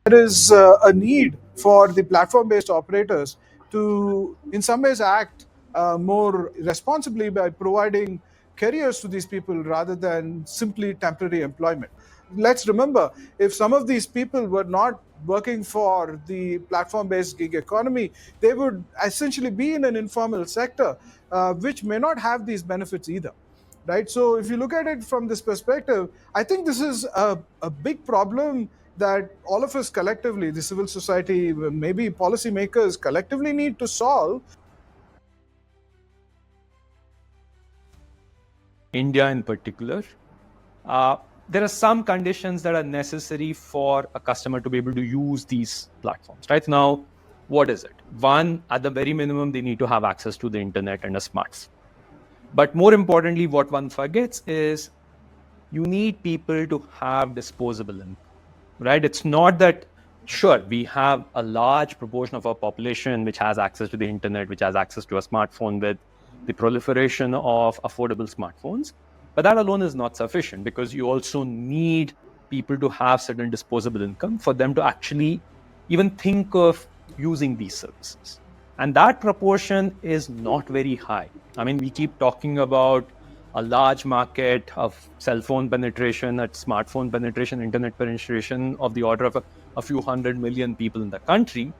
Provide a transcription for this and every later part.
there is a need for the platform-based operators to, in some ways, act more responsibly by providing careers to these people rather than simply temporary employment. Let's remember, if some of these people were not working for the platform-based gig economy, they would essentially be in an informal sector, which may not have these benefits either. Right. So if you look at it from this perspective, I think this is a big problem that all of us collectively, the civil society, maybe policymakers collectively need to solve. India in particular, there are some conditions that are necessary for a customer to be able to use these platforms. Right now, what is it? One, at the very minimum, they need to have access to the internet and a smartphone. But more importantly, what one forgets is you need people to have disposable income, right? It's not that, sure, we have a large proportion of our population which has access to the internet, which has access to a smartphone with the proliferation of affordable smartphones. But that alone is not sufficient, because you also need people to have certain disposable income for them to actually even think of using these services. And that proportion is not very high. I mean, we keep talking about a large market of cell phone penetration, at smartphone penetration, internet penetration of the order of a few 100 million people in the country.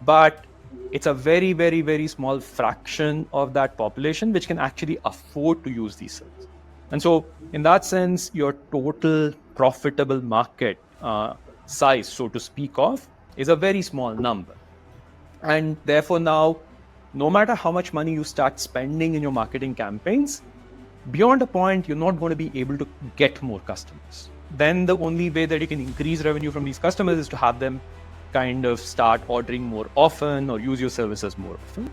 But it's a very, very, very small fraction of that population which can actually afford to use these services. And so, in that sense, your total profitable market size, so to speak of, is a very small number. And therefore now, no matter how much money you start spending in your marketing campaigns, beyond a point, you're not going to be able to get more customers. Then the only way that you can increase revenue from these customers is to have them kind of start ordering more often or use your services more often.